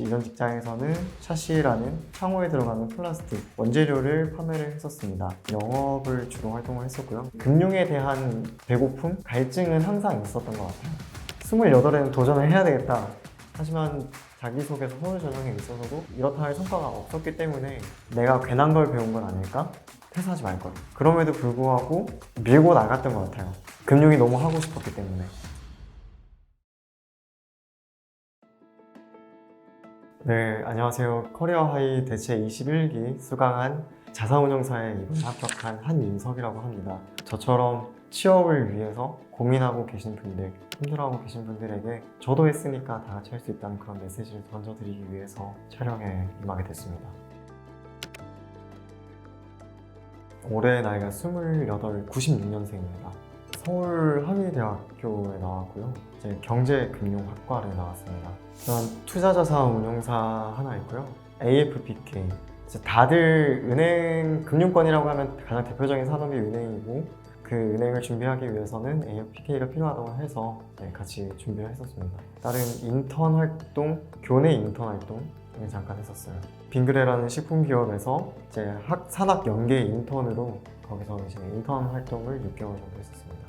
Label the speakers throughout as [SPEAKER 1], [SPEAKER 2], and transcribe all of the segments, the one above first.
[SPEAKER 1] 이전 직장에서는 샤시라는 창호에 들어가는 플라스틱 원재료를 판매를 했었습니다. 영업을 주로 활동을 했었고요. 금융에 대한 배고픔, 갈증은 항상 있었던 것 같아요. 28에는 도전을 해야 되겠다. 하지만 자기소개서 서류 전형에 있어서도 이렇다 할 성과가 없었기 때문에 내가 괜한 걸 배운 건 아닐까? 퇴사하지 말걸. 그럼에도 불구하고 밀고 나갔던 것 같아요. 금융이 너무 하고 싶었기 때문에. 네, 안녕하세요. 커리어 하이 대체 21기 수강한 자사운용사에 이번 합격한 한윤석이라고 합니다. 저처럼 취업을 위해서 고민하고 계신 분들, 힘들어하고 계신 분들에게 저도 했으니까 다 같이 할 수 있다는 그런 메시지를 던져드리기 위해서 촬영에 임하게 됐습니다. 올해 나이가 28, 96년생입니다. 서울항의대학교에 나왔고요. 이제 경제금융학과를 나왔습니다. 저는 투자자산운용사 하나 있고요. AFPK. 이제 다들 은행 금융권이라고 하면 가장 대표적인 산업이 은행이고 그 은행을 준비하기 위해서는 AFPK가 필요하다고 해서 같이 준비를 했었습니다. 다른 인턴 활동, 교내 인턴 활동 잠깐 했었어요. 빙그레라는 식품기업에서 이제 산학 연계 인턴으로 거기서 이제 인턴 활동을 6개월 정도 했었습니다.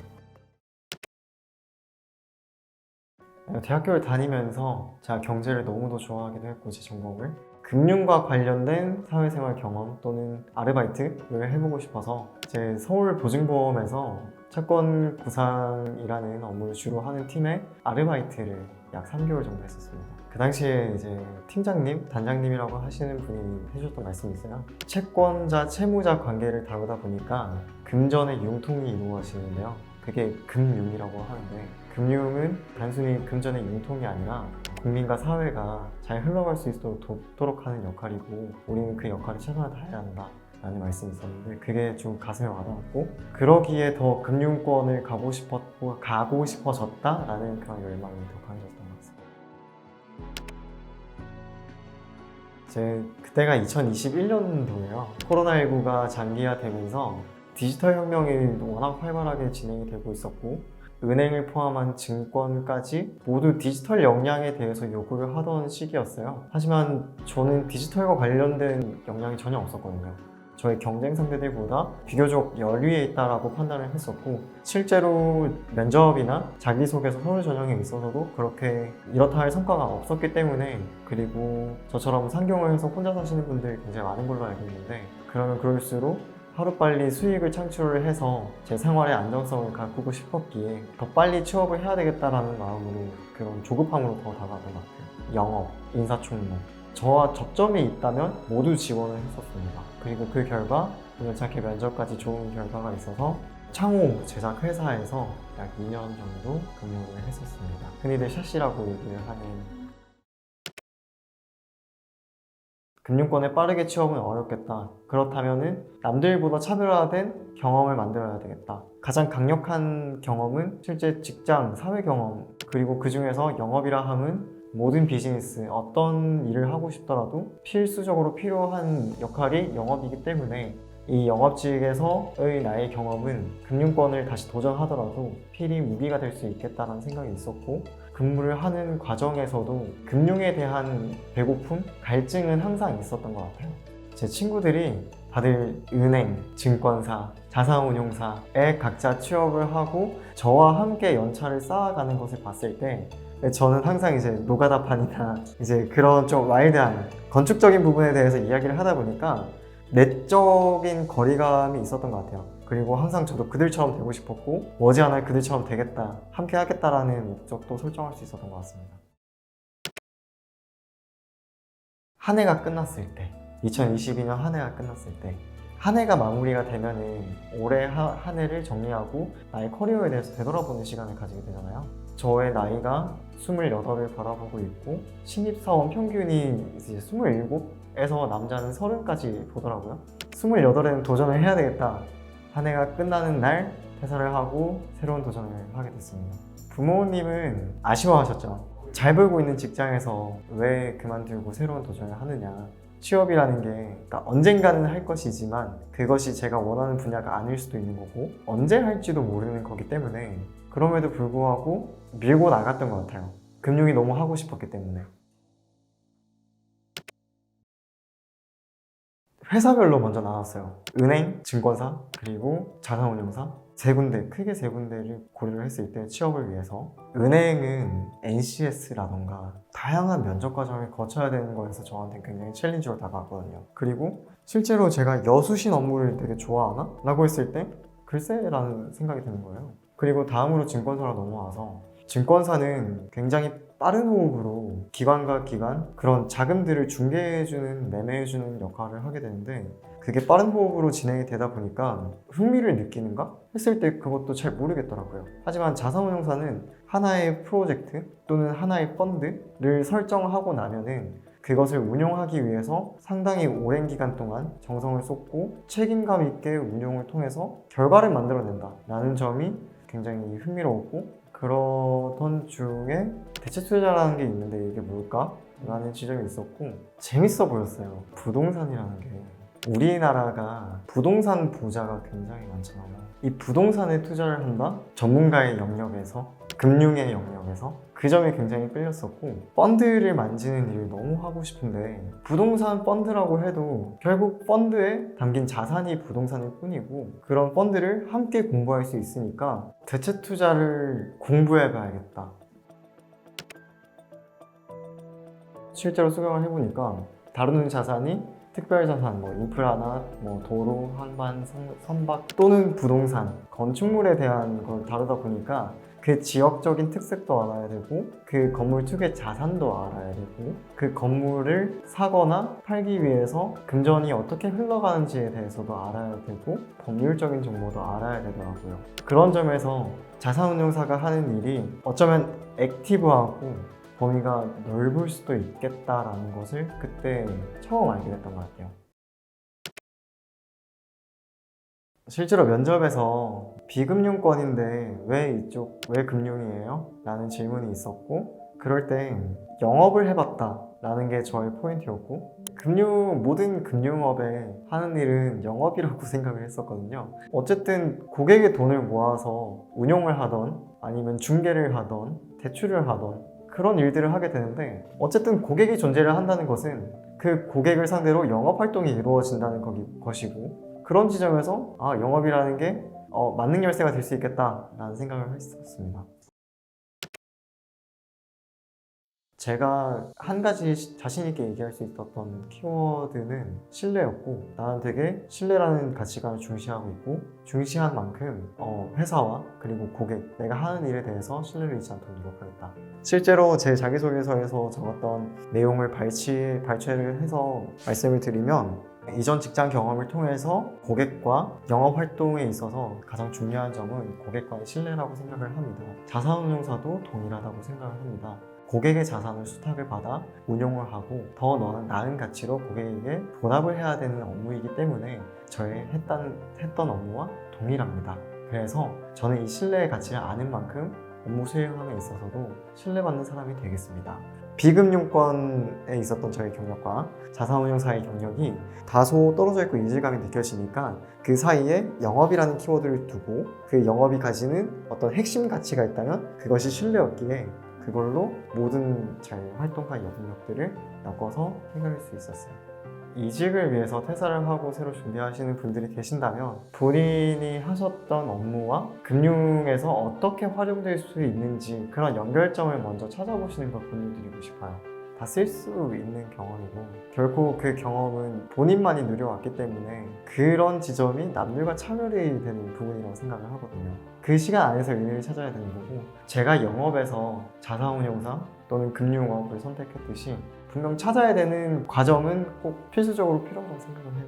[SPEAKER 1] 대학교를 다니면서 제가 경제를 너무도 좋아하기도 했고 제 전공을 금융과 관련된 사회생활 경험 또는 아르바이트를 해보고 싶어서 제 서울보증보험에서 채권 구상이라는 업무를 주로 하는 팀에 아르바이트를 약 3개월 정도 했었습니다. 그 당시에 이제 팀장님, 단장님이라고 하시는 분이 해주셨던 말씀이 있어요. 채권자, 채무자 관계를 다루다 보니까 금전의 융통이 이루어지는데요. 그게 금융이라고 하는데 금융은 단순히 금전의 융통이 아니라 국민과 사회가 잘 흘러갈 수 있도록 돕도록 하는 역할이고 우리는 그 역할을 최선을 다해야 한다 라는 말씀이 있었는데 그게 좀 가슴에 와닿았고 그러기에 더 금융권을 가고 싶어졌다 라는 그런 열망이 더 강해졌던 것 같습니다. 그때가 2021년도예요. 코로나19가 장기화되면서 디지털 혁명이 워낙 활발하게 진행이 되고 있었고 은행을 포함한 증권까지 모두 디지털 역량에 대해서 요구를 하던 시기였어요. 하지만 저는 디지털과 관련된 역량이 전혀 없었거든요. 저희 경쟁 상대들보다 비교적 연위에 있다라고 판단을 했었고 실제로 면접이나 자기소개서 서류 전형에 있어서도 그렇게 이렇다 할 성과가 없었기 때문에 그리고 저처럼 상경을 해서 혼자 사시는 분들이 굉장히 많은 걸로 알고 있는데 그러면 그럴수록 하루빨리 수익을 창출을 해서 제 생활의 안정성을 가꾸고 싶었기에 더 빨리 취업을 해야 되겠다라는 마음으로 그런 조급함으로 더 다가갔던 것 같아요. 영업, 인사총무 저와 접점이 있다면 모두 지원을 했었습니다. 그리고 그 결과 우연찮게 면접까지 좋은 결과가 있어서 창호 제작 회사에서 약 2년 정도 근무를 했었습니다. 흔히들 샤시라고 얘기를 하는 금융권에 빠르게 취업은 어렵겠다. 그렇다면은 남들보다 차별화된 경험을 만들어야 되겠다. 가장 강력한 경험은 실제 직장, 사회 경험 그리고 그 중에서 영업이라 함은 모든 비즈니스, 어떤 일을 하고 싶더라도 필수적으로 필요한 역할이 영업이기 때문에 이 영업직에서의 나의 경험은 금융권을 다시 도전하더라도 필히 무기가 될 수 있겠다는 생각이 있었고 근무를 하는 과정에서도 금융에 대한 배고픔, 갈증은 항상 있었던 것 같아요. 제 친구들이 다들 은행, 증권사, 자산운용사에 각자 취업을 하고 저와 함께 연차를 쌓아가는 것을 봤을 때 저는 항상 이제 노가다판이나 이제 그런 좀 와일드한 건축적인 부분에 대해서 이야기를 하다 보니까 내적인 거리감이 있었던 것 같아요. 그리고 항상 저도 그들처럼 되고 싶었고 머지않아 그들처럼 되겠다, 함께 하겠다라는 목적도 설정할 수 있었던 것 같습니다. 한 해가 끝났을 때 2022년 한 해가 끝났을 때 한 해가 마무리가 되면은 올해 한 해를 정리하고 나의 커리어에 대해서 되돌아보는 시간을 가지게 되잖아요. 저의 나이가 28을 바라보고 있고 신입사원 평균이 이제 27에서 남자는 30까지 보더라고요. 28에는 도전을 해야 되겠다. 한 해가 끝나는 날 퇴사를 하고 새로운 도전을 하게 됐습니다. 부모님은 아쉬워하셨죠. 잘 벌고 있는 직장에서 왜 그만두고 새로운 도전을 하느냐. 취업이라는 게 그러니까 언젠가는 할 것이지만 그것이 제가 원하는 분야가 아닐 수도 있는 거고 언제 할지도 모르는 거기 때문에 그럼에도 불구하고 밀고 나갔던 것 같아요. 금융이 너무 하고 싶었기 때문에. 회사별로 먼저 나눴어요. 은행, 증권사, 그리고 자산운용사 세 군데, 크게 세 군데를 고려를 했을 때 취업을 위해서 은행은 NCS라던가 다양한 면접 과정을 거쳐야 되는 거에서 저한테는 굉장히 챌린지로 다가왔거든요. 그리고 실제로 제가 여수신 업무를 되게 좋아하나? 라고 했을 때 글쎄라는 생각이 드는 거예요. 그리고 다음으로 증권사로 넘어와서 증권사는 굉장히 빠른 호흡으로 기관과 기관 그런 자금들을 중개해주는 매매해주는 역할을 하게 되는데 그게 빠른 호흡으로 진행이 되다 보니까 흥미를 느끼는가? 했을 때 그것도 잘 모르겠더라고요. 하지만 자산운용사는 하나의 프로젝트 또는 하나의 펀드를 설정하고 나면은 그것을 운용하기 위해서 상당히 오랜 기간 동안 정성을 쏟고 책임감 있게 운용을 통해서 결과를 만들어낸다 라는 점이 굉장히 흥미로웠고 그러던 중에 대체 투자라는 게 있는데 이게 뭘까? 라는 지점이 있었고 재밌어 보였어요. 부동산이라는 게 우리나라가 부동산 부자가 굉장히 많잖아요. 이 부동산에 투자를 한다? 전문가의 영역에서 금융의 영역에서 그 점이 굉장히 끌렸었고 펀드를 만지는 일을 너무 하고 싶은데 부동산 펀드라고 해도 결국 펀드에 담긴 자산이 부동산일 뿐이고 그런 펀드를 함께 공부할 수 있으니까 대체 투자를 공부해 봐야겠다. 실제로 수강을 해보니까 다루는 자산이 특별자산, 인프라나 도로, 항만, 선박 또는 부동산, 건축물에 대한 걸 다루다 보니까 그 지역적인 특색도 알아야 되고 그 건물 특유의 자산도 알아야 되고 그 건물을 사거나 팔기 위해서 금전이 어떻게 흘러가는지에 대해서도 알아야 되고 법률적인 정보도 알아야 되더라고요. 그런 점에서 자산운용사가 하는 일이 어쩌면 액티브하고 범위가 넓을 수도 있겠다라는 것을 그때 처음 알게 됐던 것 같아요. 실제로 면접에서 비금융권인데 왜 금융이에요? 라는 질문이 있었고 그럴 때 영업을 해봤다 라는 게 저의 포인트였고 모든 금융업에 하는 일은 영업이라고 생각을 했었거든요. 어쨌든 고객의 돈을 모아서 운용을 하던 아니면 중개를 하던 대출을 하던 그런 일들을 하게 되는데 어쨌든 고객이 존재를 한다는 것은 그 고객을 상대로 영업 활동이 이루어진다는 것이고 그런 지점에서 영업이라는 게 만능 열쇠가 될 수 있겠다라는 생각을 했었습니다. 제가 한 가지 자신 있게 얘기할 수 있었던 키워드는 신뢰였고 나는 되게 신뢰라는 가치관을 중시하고 있고 중시한 만큼 회사와 그리고 고객, 내가 하는 일에 대해서 신뢰를 잃지 않도록 노력하겠다. 실제로 제 자기소개서에서 적었던 내용을 발췌를 해서 말씀을 드리면 이전 직장 경험을 통해서 고객과 영업 활동에 있어서 가장 중요한 점은 고객과의 신뢰라고 생각을 합니다. 자산운용사도 동일하다고 생각을 합니다. 고객의 자산을 수탁을 받아 운용을 하고 더 나은 가치로 고객에게 보답을 해야 되는 업무이기 때문에 저의 했던 업무와 동일합니다. 그래서 저는 이 신뢰의 가치를 아는 만큼 업무 수행함에 있어서도 신뢰받는 사람이 되겠습니다. 비금융권에 있었던 저의 경력과 자산운용사의 경력이 다소 떨어져 있고 이질감이 느껴지니까 그 사이에 영업이라는 키워드를 두고 그 영업이 가지는 어떤 핵심 가치가 있다면 그것이 신뢰였기에 그걸로 모든 제 활동과 영역들을 엮어서 해결할 수 있었어요. 이직을 위해서 퇴사를 하고 새로 준비하시는 분들이 계신다면 본인이 하셨던 업무와 금융에서 어떻게 활용될 수 있는지 그런 연결점을 먼저 찾아보시는 걸 권유드리고 싶어요. 다 쓸 수 있는 경험이고 결코 그 경험은 본인만이 누려왔기 때문에 그런 지점이 남들과 차별이 되는 부분이라고 생각을 하거든요. 그 시간 안에서 의미를 찾아야 되는 거고 제가 영업에서 자산운용사 또는 금융업을 선택했듯이 분명 찾아야 되는 과정은 꼭 필수적으로 필요하다고 생각을 해요.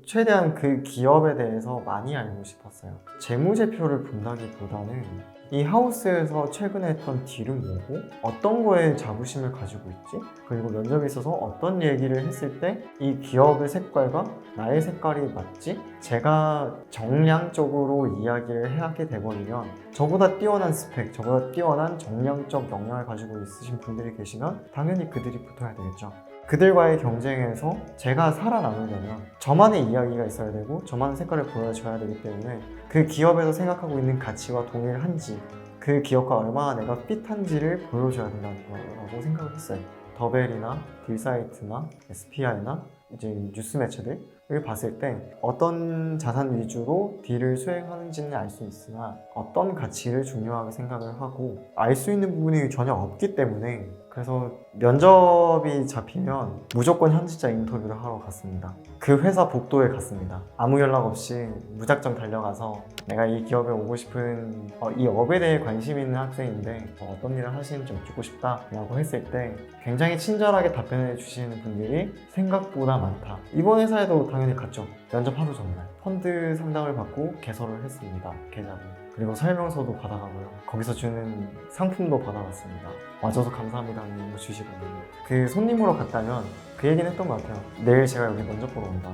[SPEAKER 1] 최대한 그 기업에 대해서 많이 알고 싶었어요. 재무제표를 본다기보다는 이 하우스에서 최근에 했던 딜은 뭐고 어떤 거에 자부심을 가지고 있지? 그리고 면접에 있어서 어떤 얘기를 했을 때 이 기업의 색깔과 나의 색깔이 맞지? 제가 정량적으로 이야기를 하게 돼버리면 저보다 뛰어난 스펙, 저보다 뛰어난 정량적 역량을 가지고 있으신 분들이 계시면 당연히 그들이 붙어야 되겠죠. 그들과의 경쟁에서 제가 살아남으려면 저만의 이야기가 있어야 되고 저만의 색깔을 보여줘야 되기 때문에 그 기업에서 생각하고 있는 가치와 동일한지 그 기업과 얼마나 내가 핏한지를 보여줘야 된다는 거라고 생각을 했어요. 더벨이나 딜사이트나 SPI나 이제 뉴스 매체들을 봤을 때 어떤 자산 위주로 딜을 수행하는지는 알 수 있으나 어떤 가치를 중요하게 생각을 하고 알 수 있는 부분이 전혀 없기 때문에 그래서 면접이 잡히면 무조건 현직자 인터뷰를 하러 갔습니다. 그 회사 복도에 갔습니다. 아무 연락 없이 무작정 달려가서 내가 이 기업에 오고 싶은 이 업에 대해 관심 있는 학생인데 어떤 일을 하시는지 여쭙고 싶다라고 했을 때 굉장히 친절하게 답변해 주시는 분들이 생각보다 많다. 이번 회사에도 당연히 갔죠. 면접 하루 전날 펀드 상담을 받고 개설을 했습니다. 계좌를. 그리고 설명서도 받아가고요. 거기서 주는 상품도 받아갔습니다. 와줘서 감사합니다는 거 주시거든요. 그 손님으로 갔다면 그 얘기는 했던 것 같아요. 내일 제가 여기 면접 보러 온다.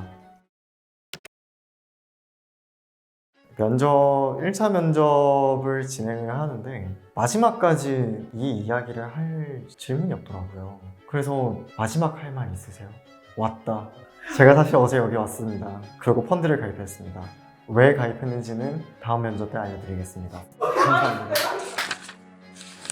[SPEAKER 1] 1차 면접을 진행을 하는데 마지막까지 이 이야기를 할 질문이 없더라고요. 그래서 마지막 할 말 있으세요? 왔다. 제가 사실 어제 여기 왔습니다. 그리고 펀드를 가입했습니다. 왜 가입했는지는 다음 면접 때 알려드리겠습니다. 감사합니다.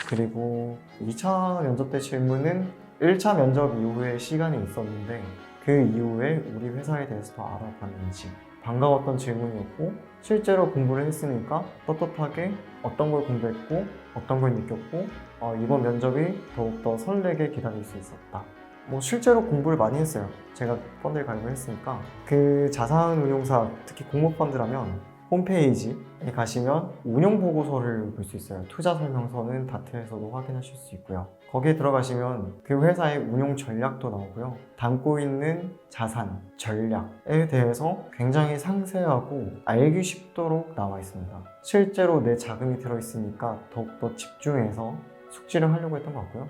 [SPEAKER 1] 그리고 2차 면접 때 질문은 1차 면접 이후에 시간이 있었는데 그 이후에 우리 회사에 대해서 더 알아봤는지 반가웠던 질문이었고 실제로 공부를 했으니까 떳떳하게 어떤 걸 공부했고 어떤 걸 느꼈고 이번 면접이 더욱더 설레게 기다릴 수 있었다. 실제로 공부를 많이 했어요. 제가 펀드를 가입을 했으니까 그 자산운용사, 특히 공모펀드라면 홈페이지에 가시면 운용보고서를 볼 수 있어요. 투자설명서는 다트에서도 확인하실 수 있고요. 거기에 들어가시면 그 회사의 운용 전략도 나오고요. 담고 있는 자산, 전략에 대해서 굉장히 상세하고 알기 쉽도록 나와 있습니다. 실제로 내 자금이 들어있으니까 더욱더 집중해서 숙지를 하려고 했던 것 같고요.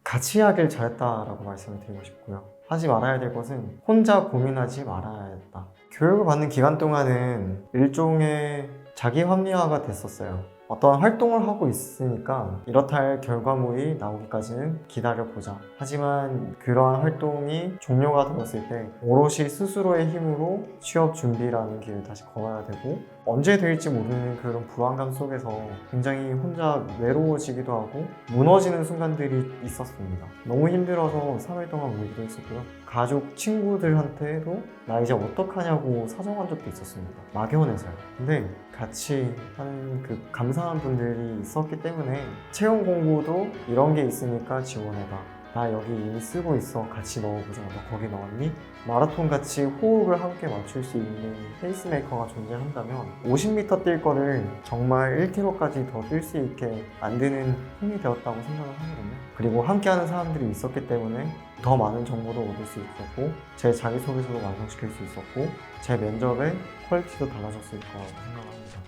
[SPEAKER 1] 같이 하길 잘했다라고 말씀을 드리고 싶고요. 하지 말아야 될 것은 혼자 고민하지 말아야 했다. 교육을 받는 기간 동안은 일종의 자기 합리화가 됐었어요. 어떤 활동을 하고 있으니까 이렇다 할 결과물이 나오기까지는 기다려보자. 하지만 그러한 활동이 종료가 되었을 때 오롯이 스스로의 힘으로 취업 준비라는 길을 다시 걸어야 되고 언제 될지 모르는 그런 불안감 속에서 굉장히 혼자 외로워지기도 하고 무너지는 순간들이 있었습니다. 너무 힘들어서 3일 동안 울기도 했었고요. 가족, 친구들한테도 나 이제 어떡하냐고 사정한 적도 있었습니다. 막연해서요. 근데 같이 하는 그 감사한 분들이 있었기 때문에 채용 공고도 이런 게 있으니까 지원해봐. 나 여기 이미 쓰고 있어. 같이 넣어보자. 너 거기 넣었니? 마라톤 같이 호흡을 함께 맞출 수 있는 페이스메이커가 존재한다면 50m 뛸 거를 정말 1km까지 더 뛸 수 있게 만드는 힘이 되었다고 생각을 하거든요. 그리고 함께하는 사람들이 있었기 때문에 더 많은 정보도 얻을 수 있었고 제 자기소개서도 완성시킬 수 있었고 제 면접의 퀄리티도 달라졌을 거라고 생각합니다.